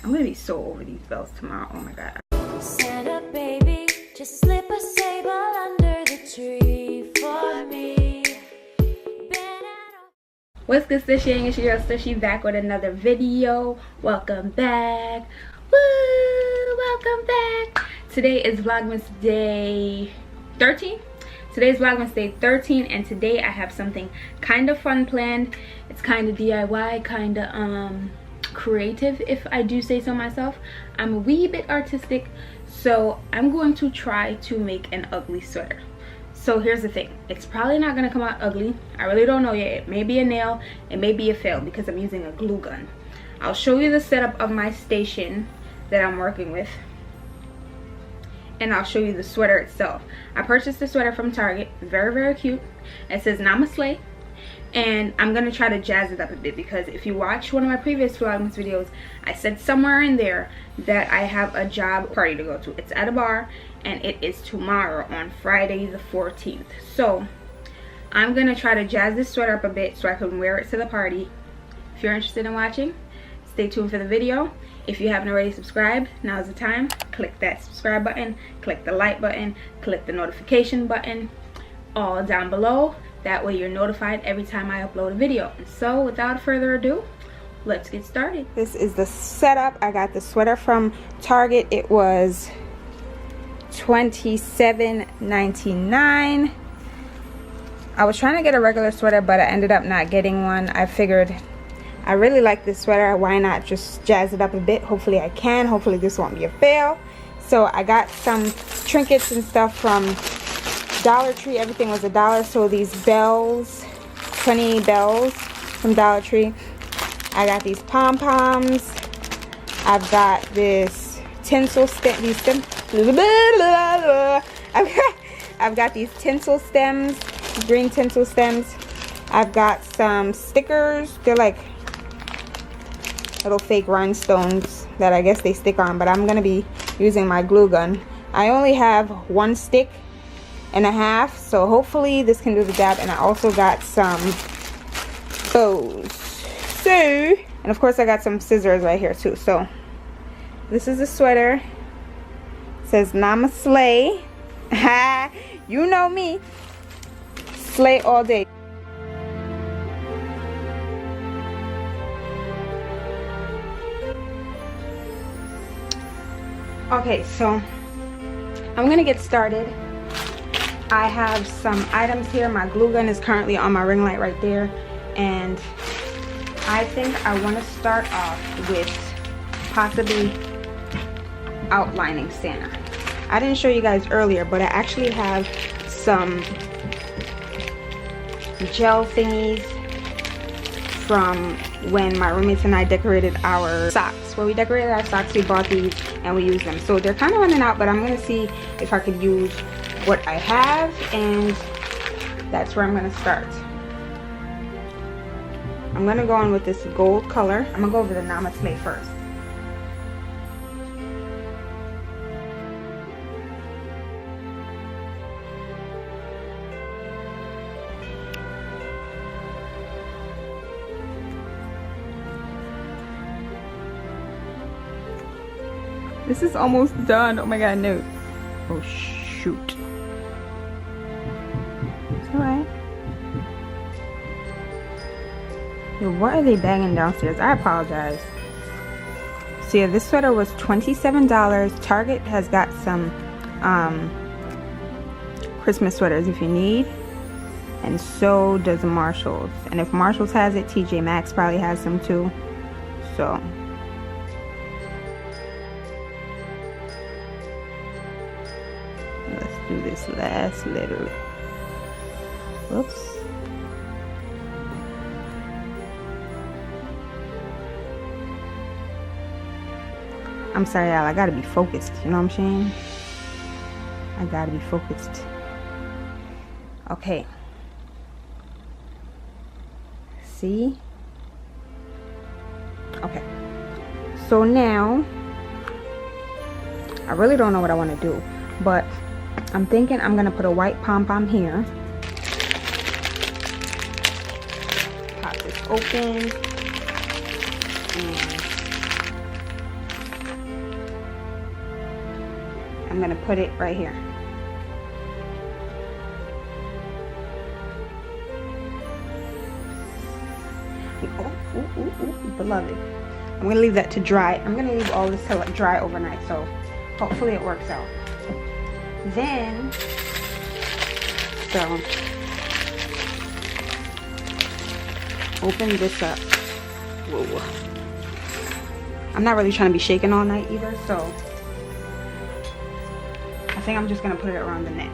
I'm gonna be so over these bells tomorrow. Oh my god. Santa baby, just slip a sable under the tree for me. What's good, Stushy? It's your girl Stushy back with another video. Welcome back. Woo! Welcome back. Today is Vlogmas day 13. Today's Vlogmas day 13, and today I have something kind of fun planned. It's kind of DIY, kind of creative, if I do say so myself. I'm a wee bit artistic, so I'm going to try to make an ugly sweater. So here's the thing, it's probably not gonna come out ugly. I really don't know yet. It may be a nail, it may be a fail because I'm using a glue gun. I'll show you the setup of my station that I'm working with, and I'll show you the sweater itself. I purchased the sweater from Target. Very, very cute. It says Namaste, and I'm gonna try to jazz it up a bit because if you watch one of my previous Vlogmas videos, I said somewhere in there that I have a job party to go to. It's at a bar, and it is tomorrow on Friday the 14th. So I'm gonna try to jazz this sweater up a bit so I can wear it to the party. If you're interested in watching, stay tuned for the video. If you haven't already subscribed, now's the time. Click that subscribe button, click the like button, click the notification button, all down below. That way you're notified every time I upload a video. So without further ado, let's get started. This is the setup. I got the sweater from Target. It was $27.99. I was trying to get a regular sweater, but I ended up not getting one. I figured I really like this sweater. Why not just jazz it up a bit? Hopefully I can. Hopefully this won't be a fail. So I got some trinkets and stuff from Dollar Tree. Everything was $1. So these bells, 20 bells from Dollar Tree. I got these pom-poms. I've got this tinsel stem. I've got these tinsel stems, green tinsel stems. I've got some stickers. They're like little fake rhinestones that I guess they stick on, but I'm gonna be using my glue gun. I only have 1 stick and a half, so hopefully this can do the job. And I also got some bows. So, and of course I got some scissors right here too. So this is the sweater. It says Namaste. Ha, you know me. Slay all day. Okay, so I'm gonna get started. I have some items here. My glue gun is currently on my ring light right there, and I think I want to start off with possibly outlining Santa. I didn't show you guys earlier, but I actually have some gel thingies from when my roommates and I decorated our socks. When we decorated our socks, we bought these and we used them. So they're kind of running out, but I'm going to see if I could use what I have, and that's where I'm going to start. I'm going to go in with this gold color. I'm going to go over the Namaste first. This is almost done. Oh my god, no. Oh shoot. It's alright. Yo, what are they banging downstairs? I apologize. So yeah, this sweater was $27. Target has got some Christmas sweaters if you need. And so does Marshall's. And if Marshall's has it, TJ Maxx probably has some too. So let's do this last little. Whoops. I'm sorry, y'all. I gotta be focused. You know what I'm saying? I gotta be focused. Okay. See? Okay. So now, I really don't know what I want to do, but I'm thinking I'm gonna put a white pom-pom here. Pop this open. And I'm gonna put it right here. Beloved. I'm gonna leave that to dry. I'm gonna leave all this to dry overnight, so hopefully it works out. Then, so open this up. Whoa. I'm not really trying to be shaking all night either, so I think I'm just gonna put it around the neck.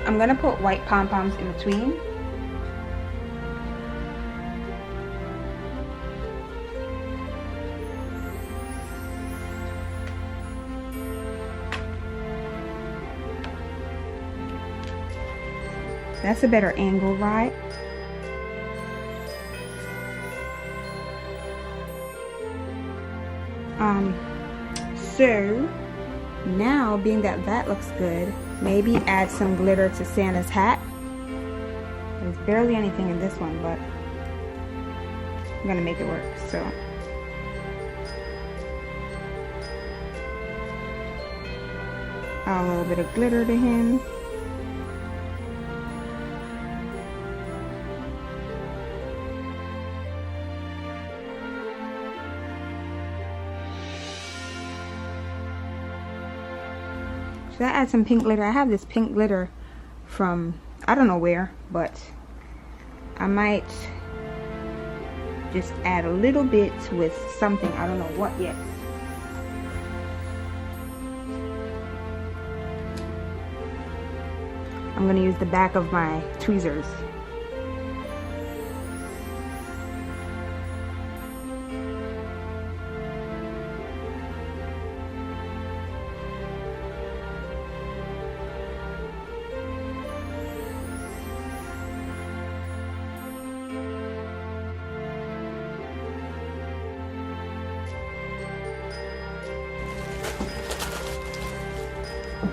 I'm gonna put white pom-poms in between. That's a better angle, right? So now, being that that looks good, maybe add some glitter to Santa's hat. There's barely anything in this one, but I'm gonna make it work. So add a little bit of glitter to him. Should I add some pink glitter? I have this pink glitter from I don't know where, but I might just add a little bit with something. I don't know what yet. I'm gonna use the back of my tweezers.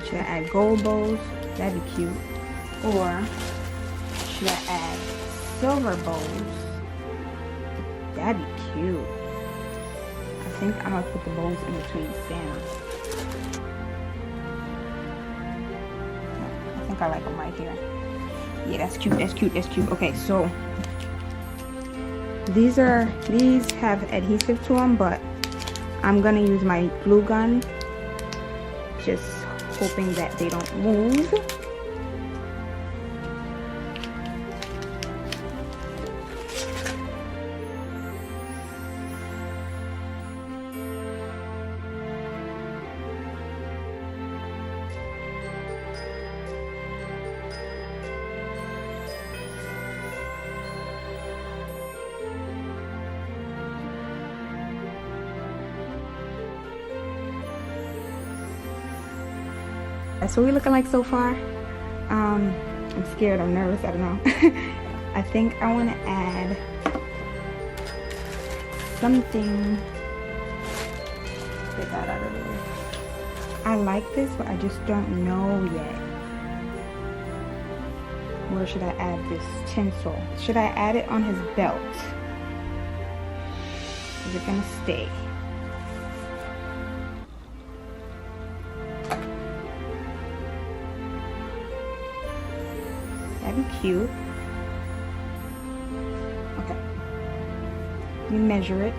Should I add gold bows? That'd be cute. Or should I add silver bows? That'd be cute. I think I'm gonna put the bows in between Santa. I think I like them right here. Yeah, that's cute, that's cute, that's cute. Okay, so these have adhesive to them, but I'm gonna use my glue gun, just hoping that they don't move. That's what we're looking like so far. I'm scared, I'm nervous, I don't know. I think I want to add something. Get that out of the way. I like this, but I just don't know yet. Where should I add this tinsel? Should I add it on his belt? Is it gonna stay? That'd be cute. Okay. Let me measure it.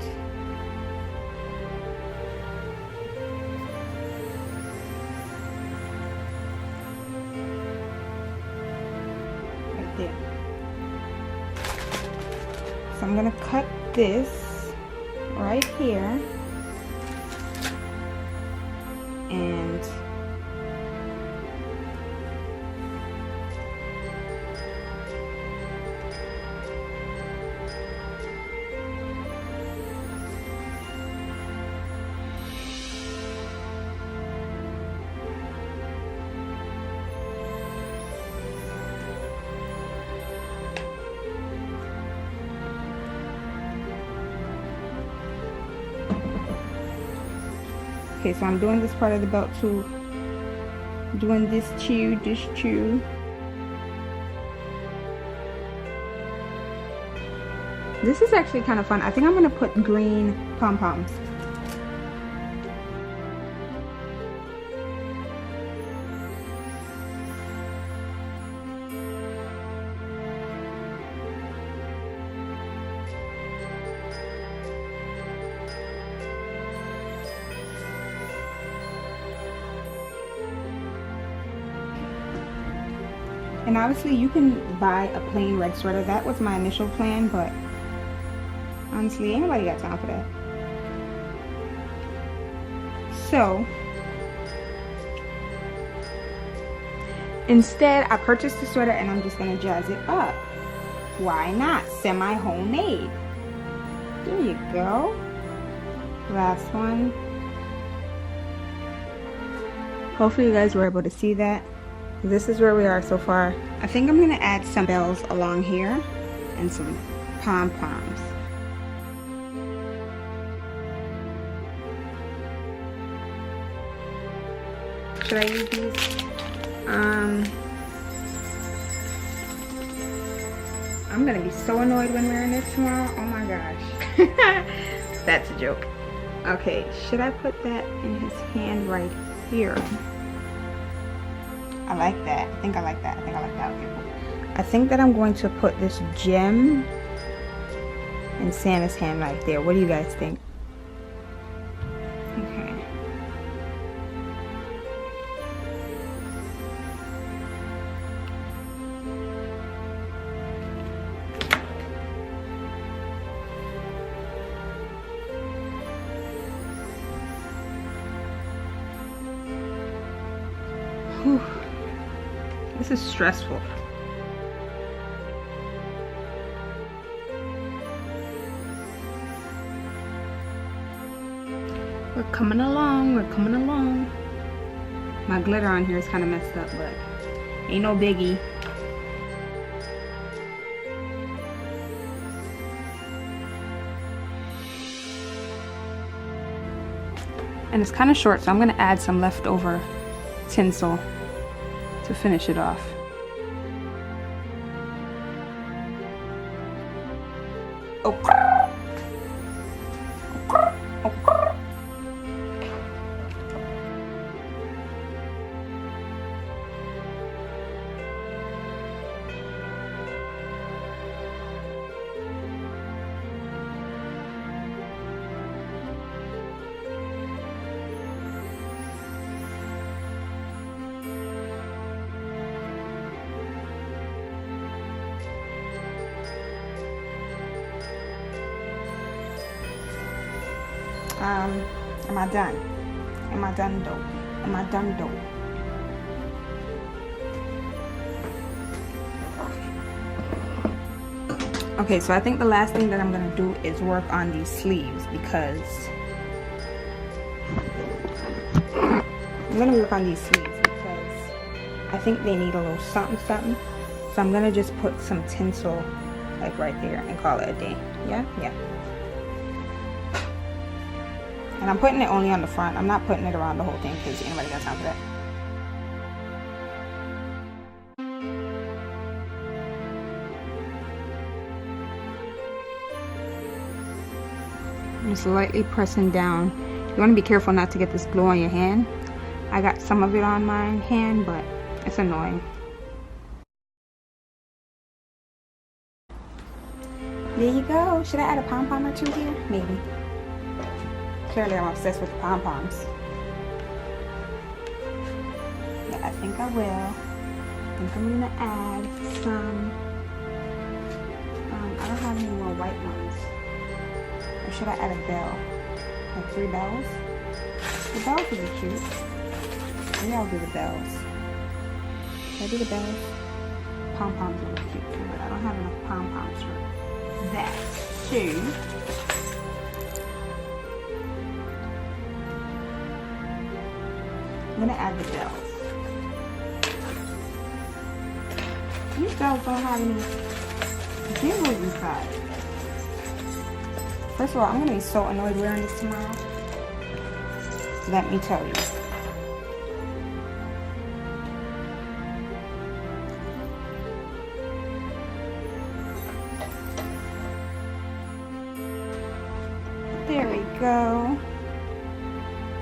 Right there. So I'm gonna cut this right here. And okay, so I'm doing this part of the belt too, doing this chew. This is actually kind of fun. I think I'm gonna put green pom-poms. And obviously you can buy a plain red sweater. That was my initial plan, but honestly, ain't nobody got time for that. So instead, I purchased the sweater and I'm just gonna jazz it up. Why not? Semi-homemade. There you go. Last one. Hopefully you guys were able to see that. This is where we are so far. I think I'm gonna add some bells along here and some pom-poms. Should I use these? I'm gonna be so annoyed when wearing this tomorrow. Oh my gosh. That's a joke. Okay, should I put that in his hand right here? I like that. I think I like that. Okay, cool. I think that I'm going to put this gem in Santa's hand right there. What do you guys think? Okay. Whew. This is stressful. We're coming along. My glitter on here is kind of messed up, but ain't no biggie. And it's kind of short, so I'm gonna add some leftover tinsel to finish it off. Am I done? Am I done though? Am I done though? Okay, so I think the last thing that I'm gonna do is work on these sleeves because I think they need a little something. So I'm gonna just put some tinsel like right there and call it a day. Yeah. And I'm putting it only on the front. I'm not putting it around the whole thing because anybody got time for that. I'm just lightly pressing down. You want to be careful not to get this glue on your hand. I got some of it on my hand, but it's annoying. There you go. Should I add a pom-pom or two here? Maybe. Clearly I'm obsessed with the pom-poms. Yeah, I think I will. I think I'm gonna add some, I don't have any more white ones. Or should I add a bell? Like 3 bells? The bells would be cute. Maybe I'll do the bells. Should I do the bells? Pom-poms would be cute too, but I don't have enough pom-poms for that. So, I'm gonna add the bells. These bells don't have any jingles inside. First of all, I'm gonna be so annoyed wearing this tomorrow. Let me tell you. go.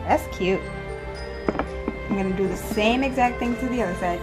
That's cute. I'm gonna do the same exact thing to the other side.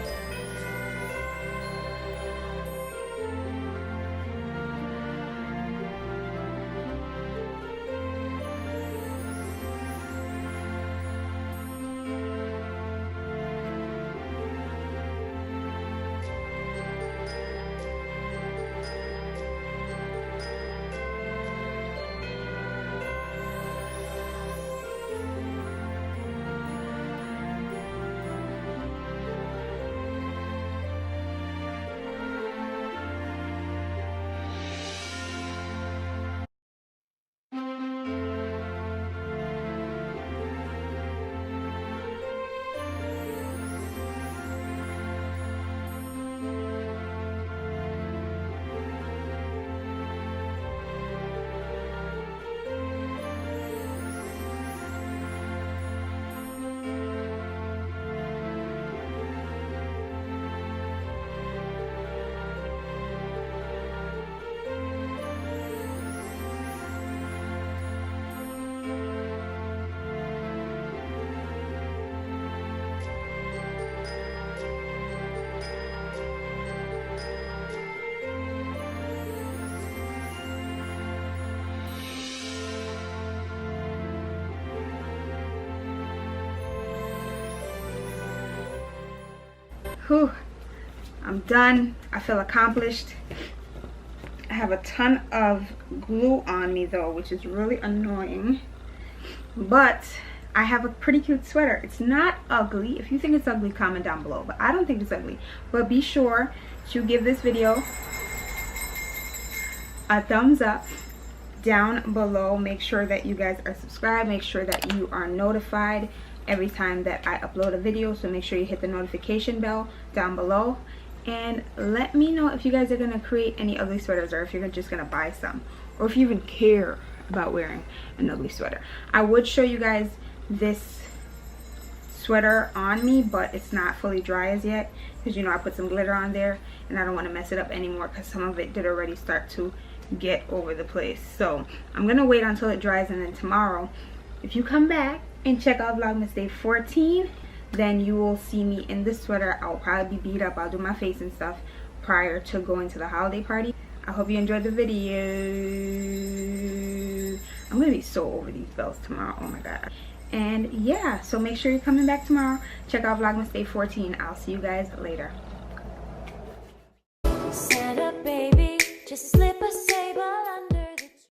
Whew, I'm done. I feel accomplished. I have a ton of glue on me though, which is really annoying. But I have a pretty cute sweater. It's not ugly. If you think it's ugly, comment down below. But I don't think it's ugly. But be sure to give this video a thumbs up down below. Make sure that you guys are subscribed. Make sure that you are notified every time that I upload a video, so make sure you hit the notification bell down below, and let me know if you guys are going to create any ugly sweaters, or if you're just going to buy some, or if you even care about wearing an ugly sweater. I would show you guys this sweater on me, but it's not fully dry as yet, because you know I put some glitter on there and I don't want to mess it up anymore, because some of it did already start to get over the place. So I'm going to wait until it dries, and then tomorrow if you come back and check out Vlogmas day 14, then you will see me in this sweater. I'll probably be beat up. I'll do my face and stuff prior to going to the holiday party. I hope you enjoyed the video. I'm gonna be so over these bells tomorrow. Oh my god. And yeah, so make sure you're coming back tomorrow. Check out Vlogmas day 14. I'll see you guys later. Santa baby, just slip a sable